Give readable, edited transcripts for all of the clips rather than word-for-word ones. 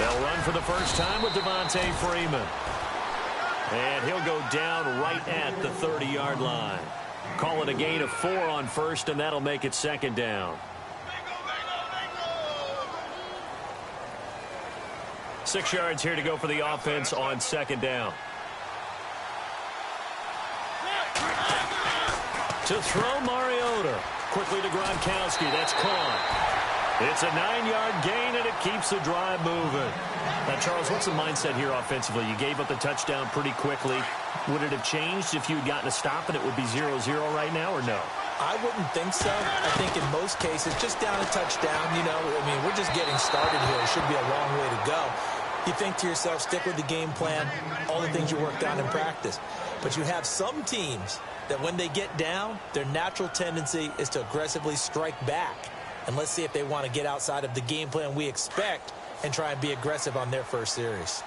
They'll run for the first time with Devontae Freeman. And he'll go down right at the 30-yard line. Call it a gain of 4 on first, and that'll make it second down. 6 yards here to go for the offense on second down. To throw, Mariota. Quickly to Gronkowski. That's caught. It's a 9-yard gain, and it keeps the drive moving. Now, Charles, what's the mindset here offensively? You gave up the touchdown pretty quickly. Would it have changed if you had gotten a stop and it would be 0-0 right now, or no? I wouldn't think so. I think in most cases, just down a touchdown, you know, I mean, we're just getting started here. It should be a long way to go. You think to yourself, stick with the game plan, all the things you worked on in practice. But you have some teams that when they get down, their natural tendency is to aggressively strike back. And let's see if they want to get outside of the game plan we expect and try and be aggressive on their first series.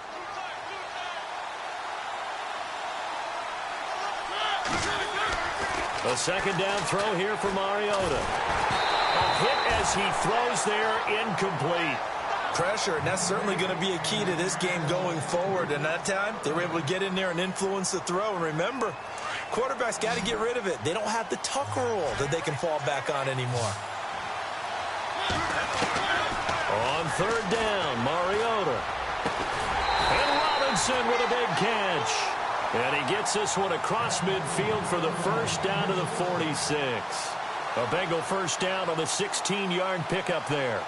A second down throw here for Mariota. A hit as he throws there, incomplete. Pressure, and that's certainly going to be a key to this game going forward. And that time, they were able to get in there and influence the throw. And remember, quarterbacks got to get rid of it. They don't have the tuck rule that they can fall back on anymore. On third down, Mariota. And Robinson with a big catch. And he gets this one across midfield for the first down to the 46. A Bengal first down on the 16-yard pickup there.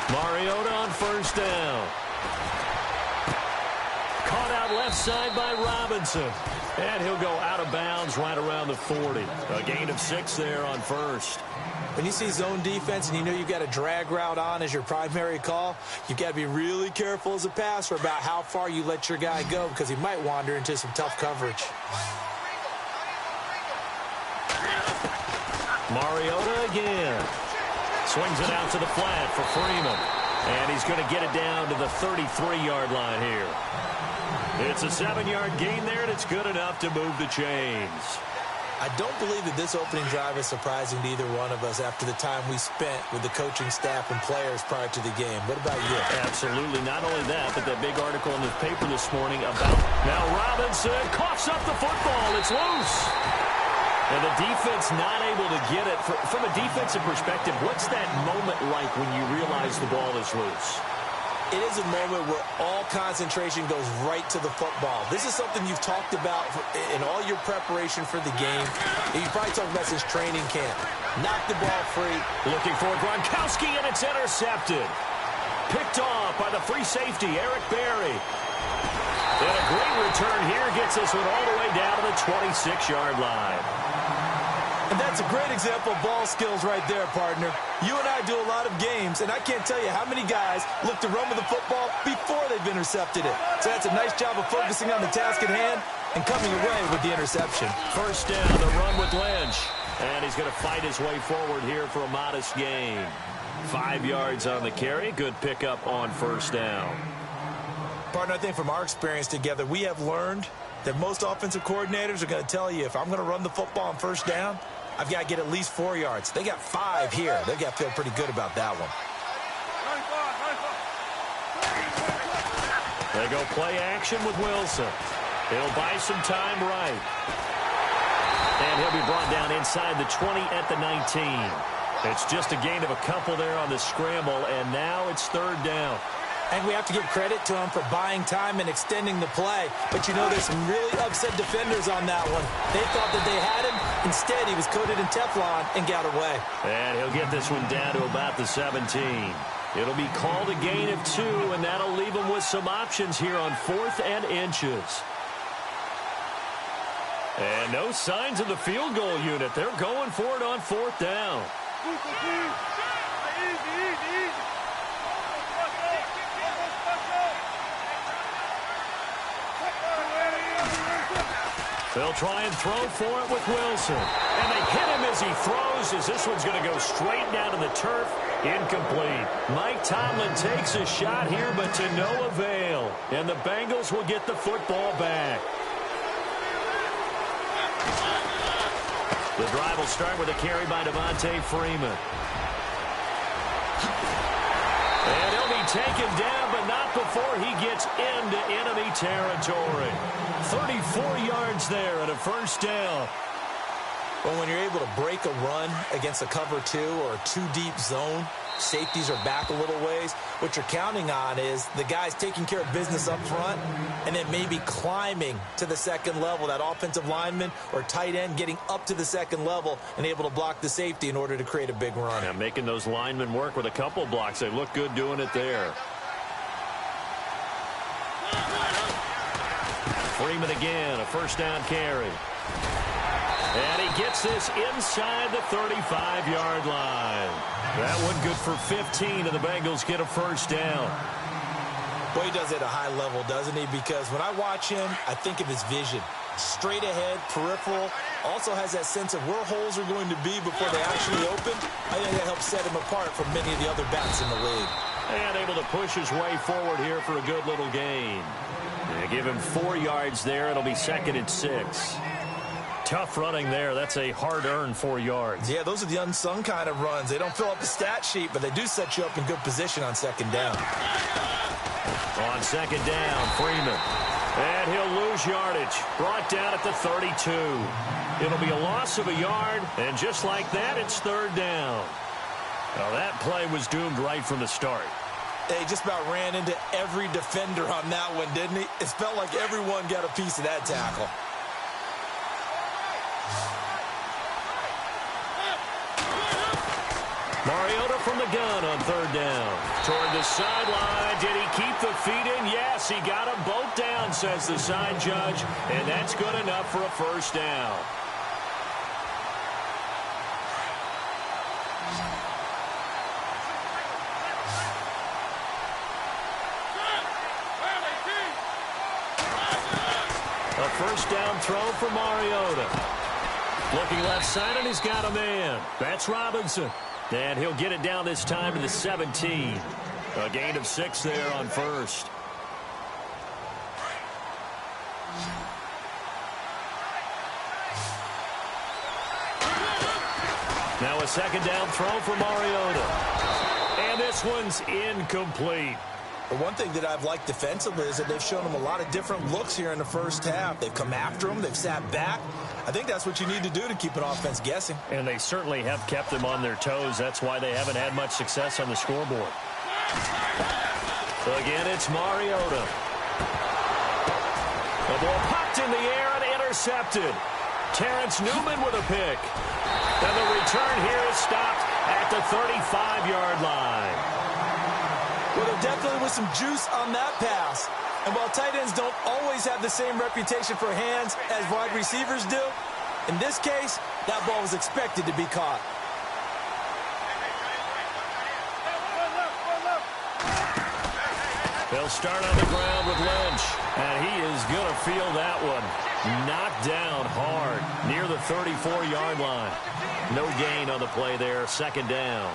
Mariota on first down. Caught out left side by Robinson. And he'll go out of bounds right around the 40. A gain of 6 there on first. When you see zone defense and you know you've got a drag route on as your primary call, you've got to be really careful as a passer about how far you let your guy go because he might wander into some tough coverage. Mariota again. Swings it out to the flat for Freeman. And he's going to get it down to the 33-yard line here. It's a 7-yard gain there, and it's good enough to move the chains. I don't believe that this opening drive is surprising to either one of us after the time we spent with the coaching staff and players prior to the game. What about you? Absolutely. Not only that, but that big article in the paper this morning about now Robinson coughs up the football. It's loose. And the defense not able to get it. From a defensive perspective, what's that moment like when you realize the ball is loose? It is a moment where all concentration goes right to the football. This is something you've talked about in all your preparation for the game. You've probably talked about since training camp. Knock the ball free. Looking for Gronkowski, and it's intercepted. Picked off by the free safety, Eric Berry. And a great return here gets this one all the way down to the 26-yard line. And that's a great example of ball skills right there, partner. You and I do a lot of games, and I can't tell you how many guys look to run with the football before they've intercepted it. So that's a nice job of focusing on the task at hand and coming away with the interception. First down, the run with Lynch. And he's going to fight his way forward here for a modest gain. 5 yards on the carry. Good pickup on first down. Partner, I think from our experience together, we have learned that most offensive coordinators are going to tell you if I'm going to run the football on first down, I've got to get at least 4 yards. They got 5 here. They've got to feel pretty good about that one. They go play action with Wilson. He'll buy some time right. And he'll be brought down inside the 20 at the 19. It's just a gain of a couple there on the scramble, and now it's third down. And we have to give credit to him for buying time and extending the play. But, you know, there's some really upset defenders on that one. They thought that they had him. Instead, he was coated in Teflon and got away. And he'll get this one down to about the 17. It'll be called a gain of 2, and that'll leave him with some options here on 4th and inches. And no signs of the field goal unit. They're going for it on 4th down. They'll try and throw for it with Wilson. And they hit him as he throws, as this one's going to go straight down to the turf. Incomplete. Mike Tomlin takes a shot here, but to no avail. And the Bengals will get the football back. The drive will start with a carry by Devontae Freeman. And he'll be taken down, but not before he gets into enemy territory. 34 yards there and a first down. Well, when you're able to break a run against a cover 2 or a 2-deep zone, safeties are back a little ways. What you're counting on is the guys taking care of business up front and then maybe climbing to the second level, that offensive lineman or tight end getting up to the second level and able to block the safety in order to create a big run. Yeah, making those linemen work with a couple blocks. They look good doing it there. Freeman again, a first down carry. And he gets this inside the 35-yard line. That one good for 15, and the Bengals get a first down. Well, he does it at a high level, doesn't he? Because when I watch him, I think of his vision. Straight ahead, peripheral. Also has that sense of where holes are going to be before they actually open. I think that helps set him apart from many of the other backs in the league. And able to push his way forward here for a good little gain. They give him 4 yards there. It'll be 2nd and 6. Tough running there. That's a hard-earned 4 yards. Yeah, those are the unsung kind of runs. They don't fill up the stat sheet, but they do set you up in good position on second down. On second down, Freeman. And he'll lose yardage. Brought down at the 32. It'll be a loss of a yard, and just like that, it's 3rd down. Now, that play was doomed right from the start. They just about ran into every defender on that one, didn't he? It felt like everyone got a piece of that tackle. Mariota from the gun on 3rd down. Toward the sideline. Did he keep the feet in? Yes, he got them both down, says the side judge. And that's good enough for a first down. A first down throw for Mariota. Looking left side, and he's got a man. That's Robinson. And he'll get it down this time to the 17. A gain of 6 there on first. Now a second down throw for Mariota. And this one's incomplete. The one thing that I've liked defensively is that they've shown him a lot of different looks here in the first half. They've come after him. They've sat back. I think that's what you need to do to keep an offense guessing. And they certainly have kept them on their toes. That's why they haven't had much success on the scoreboard. Again, it's Mariota. The ball popped in the air and intercepted. Terrence Newman with a pick. And the return here is stopped at the 35-yard line. Well, there definitely was some juice on that pass. And while tight ends don't always have the same reputation for hands as wide receivers do, in this case, that ball was expected to be caught. They'll start on the ground with Lynch. And he is going to feel that one. Knocked down hard near the 34-yard line. No gain on the play there. 2nd down.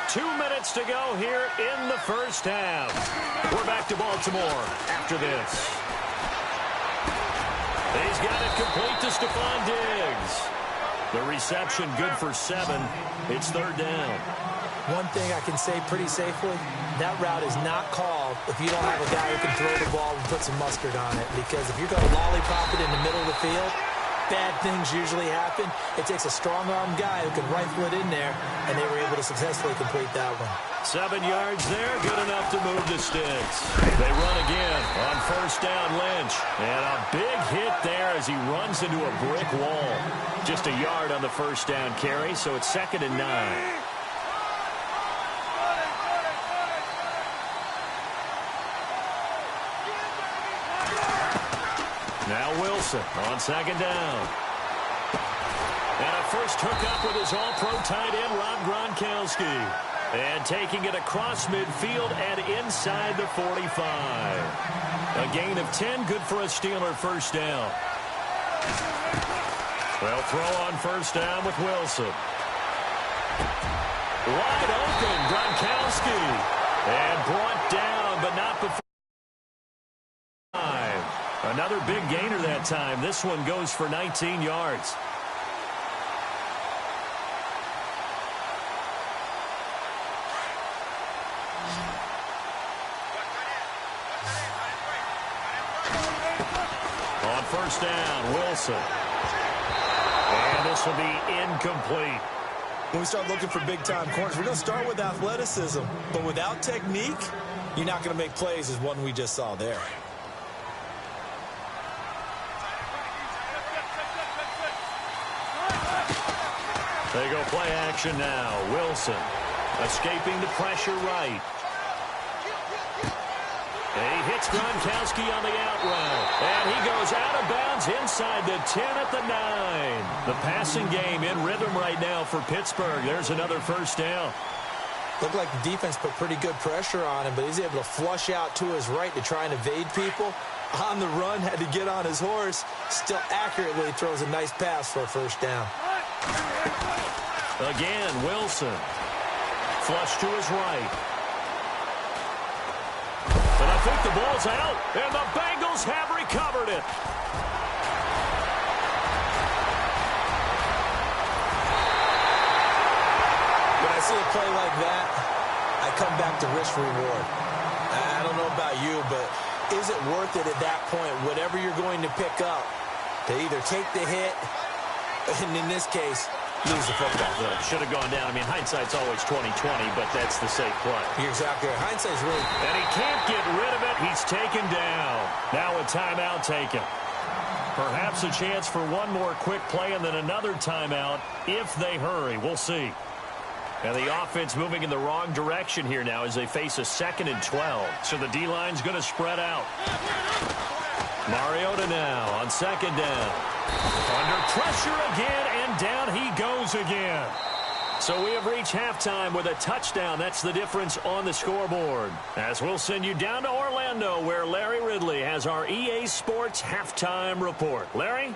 2 minutes to go here in the first half. We're back to Baltimore after this. He's got it complete to Stephon Diggs. The reception good for 7. It's 3rd down. One thing I can say pretty safely, that route is not called if you don't have a guy who can throw the ball and put some mustard on it. Because if you're going to lollipop it in the middle of the field, bad things usually happen. It takes a strong-arm guy who can rifle it in there, and they were able to successfully complete that one. 7 yards there, good enough to move the sticks. They run again on 1st down, Lynch. And a big hit there as he runs into a brick wall. Just a yard on the 1st down carry, so it's 2nd and 9. Now Wilson on 2nd down. And a first hookup with his all-pro tight end, Rob Gronkowski. And taking it across midfield and inside the 45. A gain of 10, good for a Steeler first down. They'll throw on 1st down with Wilson. Wide open, Gronkowski. And brought down, but not before. Another big gainer that time. This one goes for 19 yards. first down. Wilson. And this will be incomplete. When we start looking for big-time corners, we're going to start with athleticism. But without technique, you're not going to make plays as one we just saw there. They go play action now. Wilson escaping the pressure right. He hits Gronkowski on the out route. And he goes out of bounds inside the 10 at the 9. The passing game in rhythm right now for Pittsburgh. There's another first down. Looked like the defense put pretty good pressure on him, but he's able to flush out to his right to try and evade people. On the run, had to get on his horse. Still accurately throws a nice pass for a first down. Again, Wilson. Flush to his right. But I think the ball's out, and the Bengals have recovered it. When I see a play like that, I come back to risk reward. I don't know about you, but is it worth it at that point, whatever you're going to pick up, to either take the hit, and in this case, lose the football? Well, should have gone down. I mean, hindsight's always 20/20, but that's the safe play. You're exactly right. Hindsight's really... And he can't get rid of it. He's taken down. Now a timeout taken. Perhaps a chance for one more quick play and then another timeout if they hurry. We'll see. And the offense moving in the wrong direction here now as they face a 2nd and 12. So the D-line's going to spread out. Mariota now on 2nd down. Under pressure again, and down he goes again. So we have reached halftime with a touchdown. That's the difference on the scoreboard. As we'll send you down to Orlando, where Larry Ridley has our EA Sports halftime report. Larry?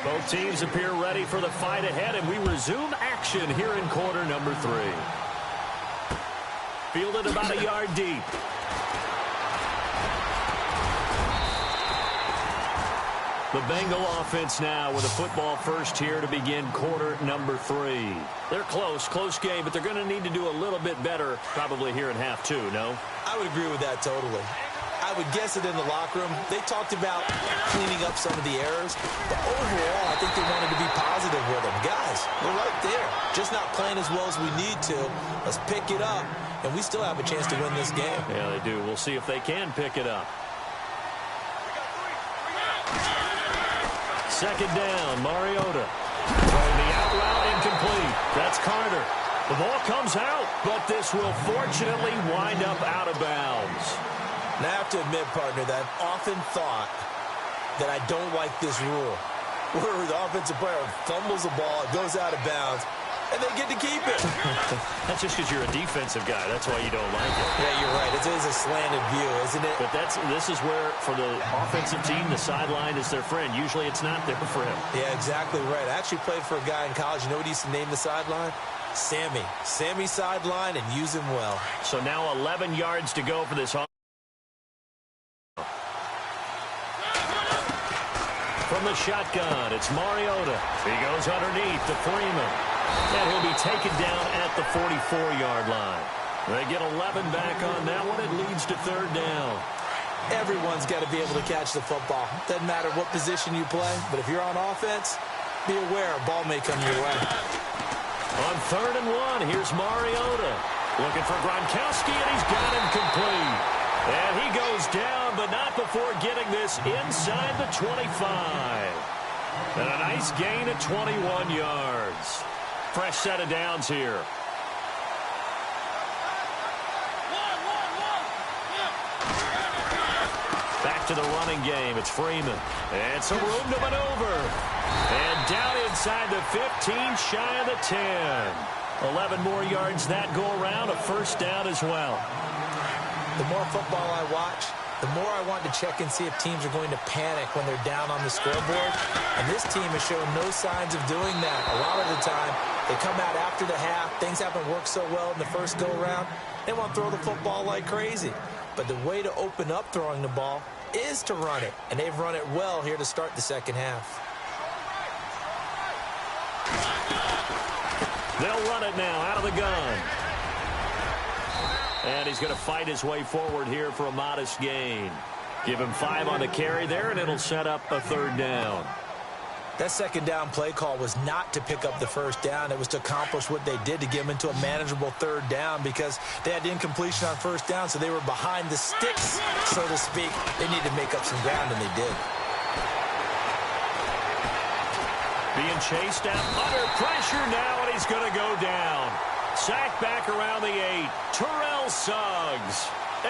Both teams appear ready for the fight ahead, and we resume action here in quarter number 3. Fielded about a yard deep. The Bengal offense now with a football first here to begin quarter number 3. They're close game, but they're going to need to do a little bit better probably here in half 2, no? I would agree with that totally. I would guess it in the locker room. They talked about cleaning up some of the errors, but overall, I think they wanted to be positive with them. Guys, we're right there. Just not playing as well as we need to. Let's pick it up, and we still have a chance to win this game. Yeah, they do. We'll see if they can pick it up. 2nd down, Mariota. Throwing the out route incomplete. That's Carter. The ball comes out, but this will fortunately wind up out of bounds. Now, I have to admit, partner, that I've often thought that I don't like this rule, where the offensive player fumbles the ball, it goes out of bounds, and they get to keep it. That's just because you're a defensive guy. That's why you don't like it. Yeah, you're right. It is a slanted view, isn't it? But this is where, for the offensive team, the sideline is their friend. Usually it's not there for him. Yeah, exactly right. I actually played for a guy in college. You know what he used to name the sideline? Sammy. Sammy sideline, and use him well. So now 11 yards to go for this offense. From the shotgun, it's Mariota. He goes underneath to Freeman. And he'll be taken down at the 44-yard line. They get 11 back on that one. It leads to 3rd down. Everyone's got to be able to catch the football. Doesn't matter what position you play, but if you're on offense, be aware a ball may come your way. On 3rd and 1, here's Mariota. Looking for Gronkowski, and he's got him complete. And he goes down, but not before getting this inside the 25. And a nice gain of 21 yards. Fresh set of downs here. Back to the running game. It's Freeman. And some room to maneuver. And down inside the 15, shy of the 10. 11 more yards that go around. A first down as well. The more football I watch, the more I want to check and see if teams are going to panic when they're down on the scoreboard. And this team has shown no signs of doing that. A lot of the time, they come out after the half. Things haven't worked so well in the first go-around. They want to throw the football like crazy. But the way to open up throwing the ball is to run it. And they've run it well here to start the second half. They'll run it now out of the gun. And he's going to fight his way forward here for a modest gain. Give him 5 on the carry there, and it'll set up a 3rd down. That 2nd down play call was not to pick up the 1st down. It was to accomplish what they did, to get them into a manageable 3rd down, because they had incompletion on 1st down, so they were behind the sticks, so to speak. They needed to make up some ground, and they did. Being chased out under pressure now, and he's going to go down. Sacked back around the 8. Terrell Suggs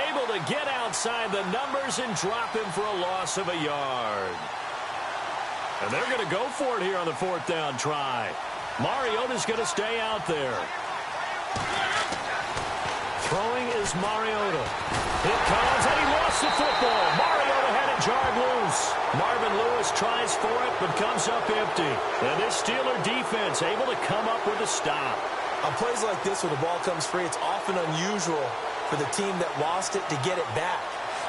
able to get outside the numbers and drop him for a loss of a yard. And they're going to go for it here on the 4th down try. Mariota's going to stay out there. Throwing is Mariota. It comes, and he lost the football. Mariota had it jarred loose. Marvin Lewis tries for it, but comes up empty. And this Steeler defense able to come up with a stop. On plays like this, when the ball comes free, it's often unusual for the team that lost it to get it back,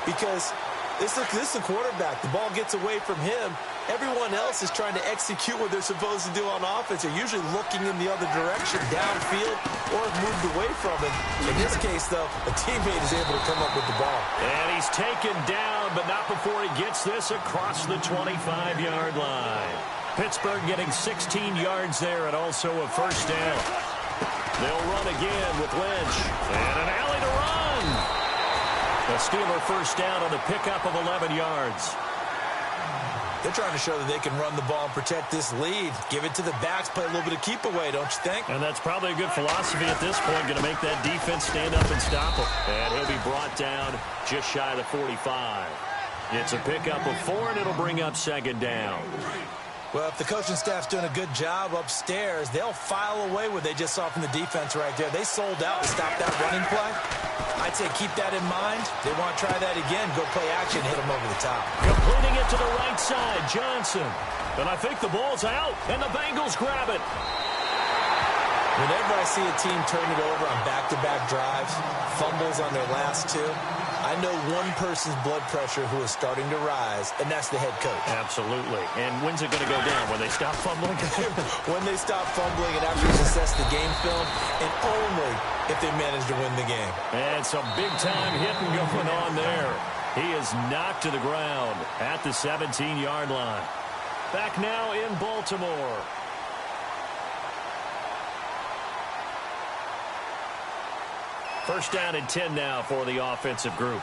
because this is the quarterback. The ball gets away from him. Everyone else is trying to execute what they're supposed to do on offense. They're usually looking in the other direction, downfield, or moved away from him. In this case, though, a teammate is able to come up with the ball. And he's taken down, but not before he gets this across the 25-yard line. Pittsburgh getting 16 yards there, and also a 1st down. They'll run again with Lynch. And an alley to run. The Steeler 1st down on the pickup of 11 yards. They're trying to show that they can run the ball and protect this lead. Give it to the backs, play a little bit of keep away, don't you think? And that's probably a good philosophy at this point, going to make that defense stand up and stop him. And he'll be brought down just shy of the 45. It's a pickup of 4, and it'll bring up 2nd down. Well, if the coaching staff's doing a good job upstairs, they'll file away what they just saw from the defense right there. They sold out to stop that running play. I'd say keep that in mind. They want to try that again. Go play action, hit them over the top. Completing it to the right side, Johnson. And I think the ball's out, and the Bengals grab it. Whenever I see a team turn it over on back-to-back drives, fumbles on their last 2, I know one person's blood pressure who is starting to rise, and that's the head coach. Absolutely. And when's it going to go down? When they stop fumbling? When they stop fumbling and after he's assessed the game film, and only if they manage to win the game. And some big-time hitting going on there. He is knocked to the ground at the 17-yard line. Back now in Baltimore. First down and 10 now for the offensive group.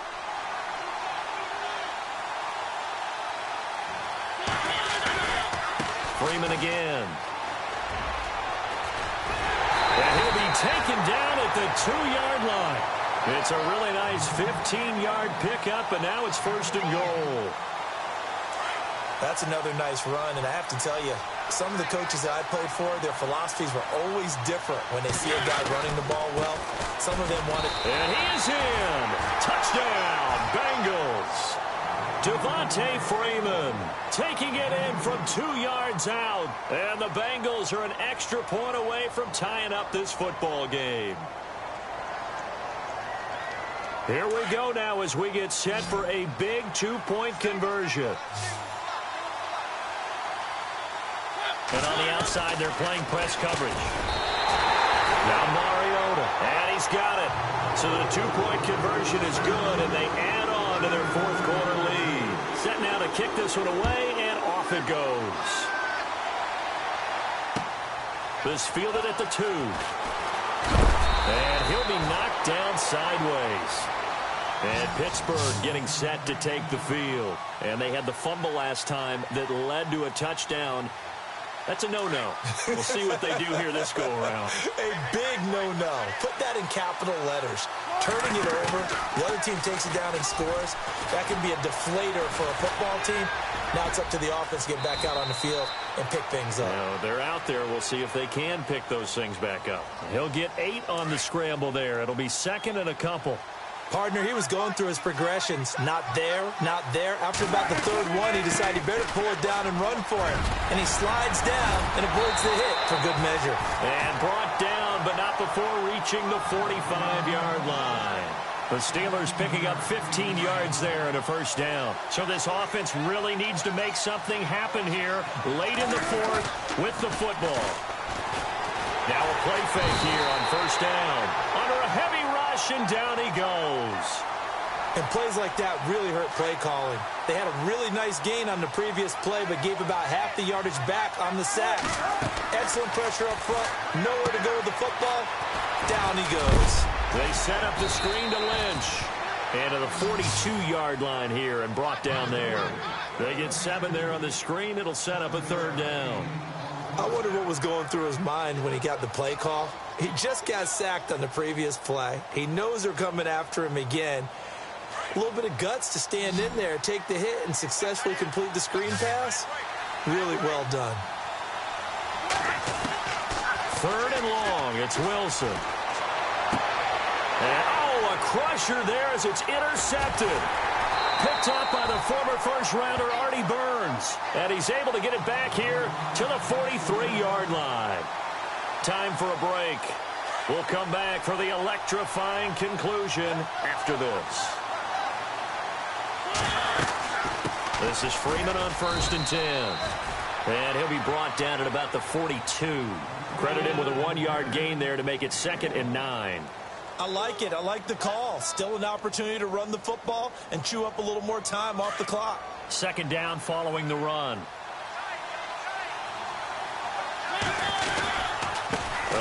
Freeman again. And he'll be taken down at the 2-yard line. It's a really nice 15-yard pickup, and now it's 1st and goal. That's another nice run, and I have to tell you, some of the coaches that I played for, their philosophies were always different when they see a guy running the ball well. Some of them wanted... And he is in. Touchdown, Bengals. Devontae Freeman taking it in from 2 yards out. And the Bengals are an extra point away from tying up this football game. Here we go now as we get set for a big 2-point conversion. And on the outside, they're playing press coverage. Now Mariota, and he's got it. So the 2-point conversion is good, and they add on to their 4th quarter lead. Set now to kick this one away, and off it goes. This fielded at the 2. And he'll be knocked down sideways. And Pittsburgh getting set to take the field. And they had the fumble last time that led to a touchdown. That's a no-no. We'll see what they do here this go-around. A big no-no. Put that in capital letters. Turning it over, the other team takes it down and scores. That can be a deflator for a football team. Now it's up to the offense to get back out on the field and pick things up. They're out there. We'll see if they can pick those things back up. He'll get 8 on the scramble there. It'll be 2nd and a couple. Partner, he was going through his progressions. Not there, not there. After about the 3rd one, he decided he better pull it down and run for it. And he slides down and avoids the hit for good measure. And brought down, but not before reaching the 45-yard line. The Steelers picking up 15 yards there and a 1st down. So this offense really needs to make something happen here late in the 4th with the football. Now a play fake here on 1st down. Under a heavy rush, and down he goes. And plays like that really hurt play calling. They had a really nice gain on the previous play, but gave about half the yardage back on the sack. Excellent pressure up front. Nowhere to go with the football. Down he goes. They set up the screen to Lynch. And to the 42-yard line here and brought down there. They get 7 there on the screen. It'll set up a 3rd down. I wonder what was going through his mind when he got the play call. He just got sacked on the previous play. He knows they're coming after him again. A little bit of guts to stand in there, take the hit, and successfully complete the screen pass. Really well done. 3rd and long. It's Wilson. And, a crusher there as it's intercepted. Picked up by the former first-rounder Artie Burns. And he's able to get it back here to the 43-yard line. Time for a break. We'll come back for the electrifying conclusion after this. This is Freeman on 1st and 10. And he'll be brought down at about the 42. Credit him with a 1-yard gain there to make it 2nd and 9. I like it. I like the call. Still an opportunity to run the football and chew up a little more time off the clock. 2nd down following the run.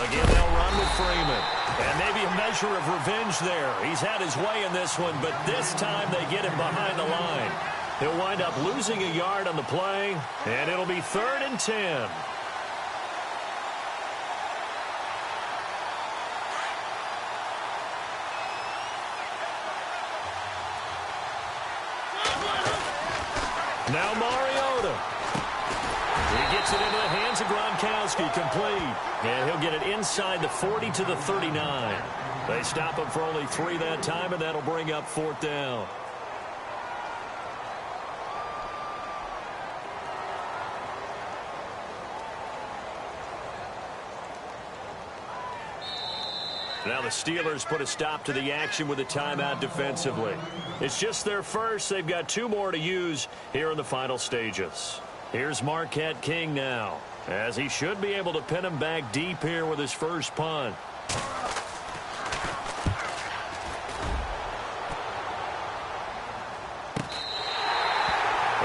Again, they'll run with Freeman. And maybe a measure of revenge there. He's had his way in this one, but this time they get him behind the line. He'll wind up losing a yard on the play, and it'll be 3rd and 10. Now Mariota. He gets it into the hands of Gronkowski, complete. And he'll get it inside the 40 to the 39. They stop him for only 3 that time, and that'll bring up 4th down. Now the Steelers put a stop to the action with a timeout defensively. It's just their first. They've got 2 more to use here in the final stages. Here's Marquette King now, as he should be able to pin him back deep here with his first punt.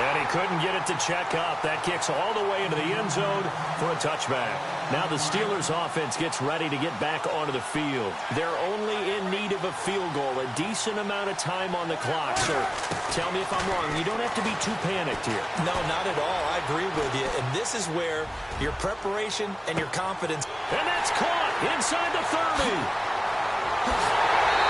And he couldn't get it to check up. That kicks all the way into the end zone for a touchback. Now the Steelers offense gets ready to get back onto the field. They're only in need of a field goal, a decent amount of time on the clock. So tell me if I'm wrong. You don't have to be too panicked here. No, not at all. I agree with you. And this is where your preparation and your confidence. And that's caught inside the 30.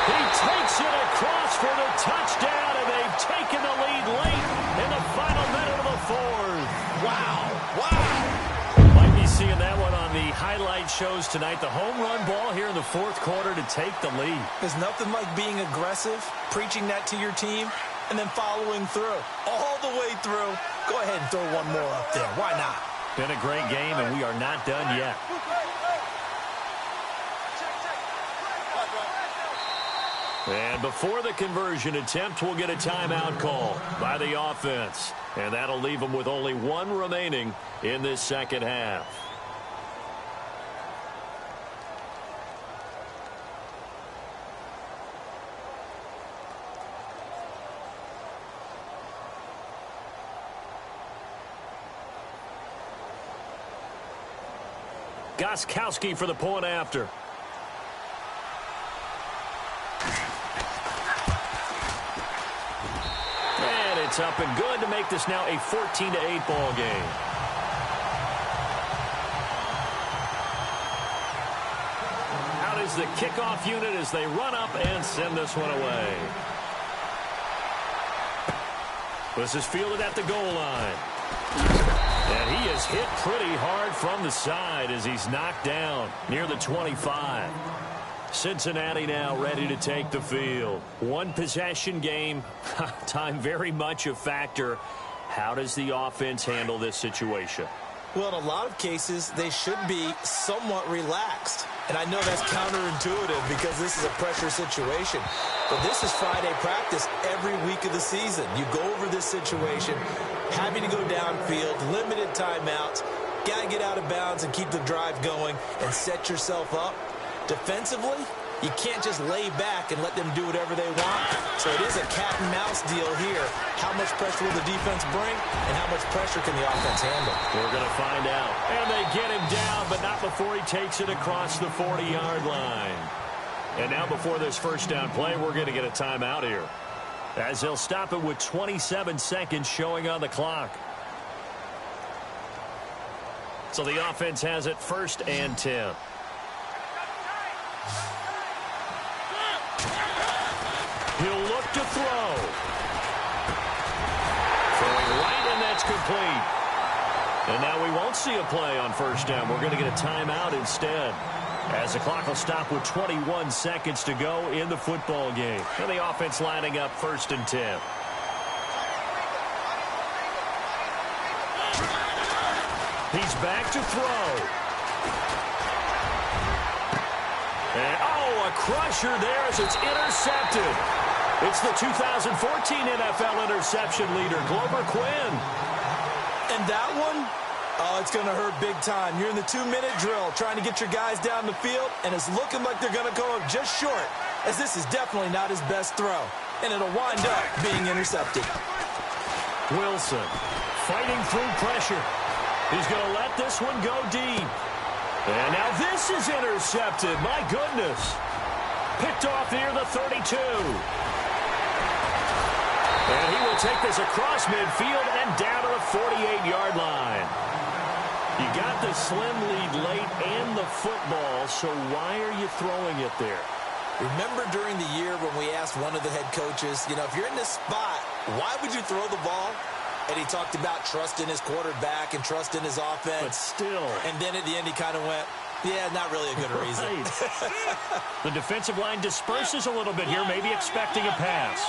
He takes it across for the touchdown, and they've taken the lead late in the final minute of the 4th. Wow. Wow. Might be seeing that one on the highlight shows tonight. The home run ball here in the 4th quarter to take the lead. There's nothing like being aggressive, preaching that to your team, and then following through. All the way through. Go ahead and throw one more up there. Why not? Been a great game, and we are not done yet. And before the conversion attempt, we'll get a timeout call by the offense. And that'll leave them with only 1 remaining in this second half. Gostkowski for the point after. And it's up and good to make this now a 14-8 ball game. Out is the kickoff unit as they run up and send this one away. This is fielded at the goal line. And he is hit pretty hard from the side as he's knocked down near the 25. Cincinnati now ready to take the field. 1 possession game. Time very much a factor. How does the offense handle this situation? Well, in a lot of cases, they should be somewhat relaxed. And I know that's counterintuitive because this is a pressure situation. But this is Friday practice every week of the season. You go over this situation, having to go downfield, limited timeouts, got to get out of bounds and keep the drive going and set yourself up. Defensively, You can't just lay back and let them do whatever they want. So it is a cat and mouse deal here. How much pressure will the defense bring, and how much pressure can the offense handle? We're going to find out. And they get him down, but not before he takes it across the 40-yard line. And now before this first down play, we're going to get a timeout here, as they'll stop it with 27 seconds showing on the clock. So the offense has it 1st and 10. He'll look to throw. Throwing right, and that's complete. And now we won't see a play on 1st down. We're going to get a timeout instead, as the clock will stop with 21 seconds to go in the football game. And the offense lining up 1st and 10. He's back to throw. And, oh, a crusher there as it's intercepted. It's the 2014 NFL interception leader, Glover Quinn. And that one, oh, it's going to hurt big time. You're in the 2-minute drill trying to get your guys down the field, and it's looking like they're going to go up just short, as this is definitely not his best throw. And it'll wind up being intercepted. Wilson fighting through pressure. He's going to let this one go deep. And now this is intercepted. My goodness. Picked off near the 32. And he will take this across midfield and down to the 48-yard line. You got the slim lead late and the football, so why are you throwing it there? Remember during the year when we asked one of the head coaches, you know, if you're in this spot, why would you throw the ball? And he talked about trust in his quarterback and trust in his offense. But still. And then at the end he kind of went, yeah, not really a good reason. Right. The defensive line disperses a little bit here, maybe expecting a pass.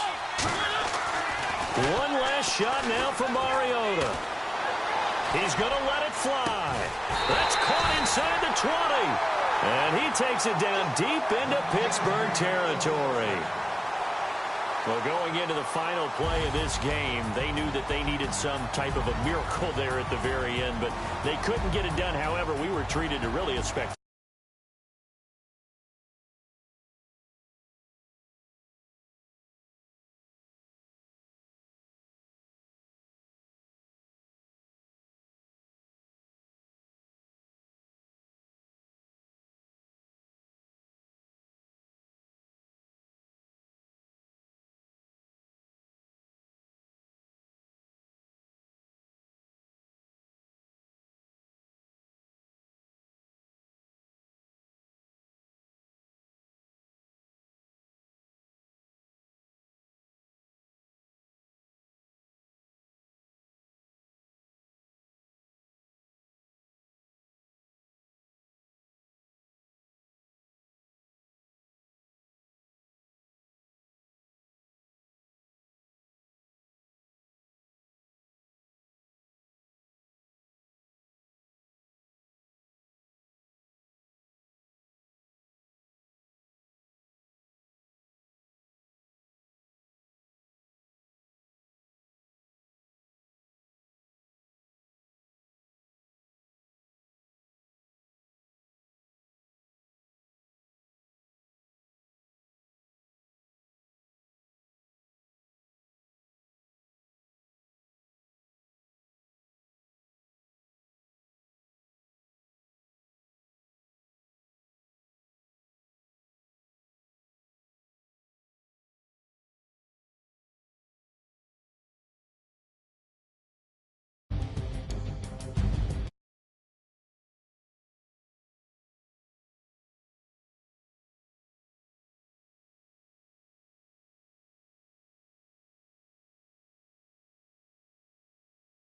One last shot now from Mariota. He's going to let it fly. That's caught inside the 20. And he takes it down deep into Pittsburgh territory. Well, going into the final play of this game, they knew that they needed some type of a miracle there at the very end, but they couldn't get it done. However, we were treated to really a spectacular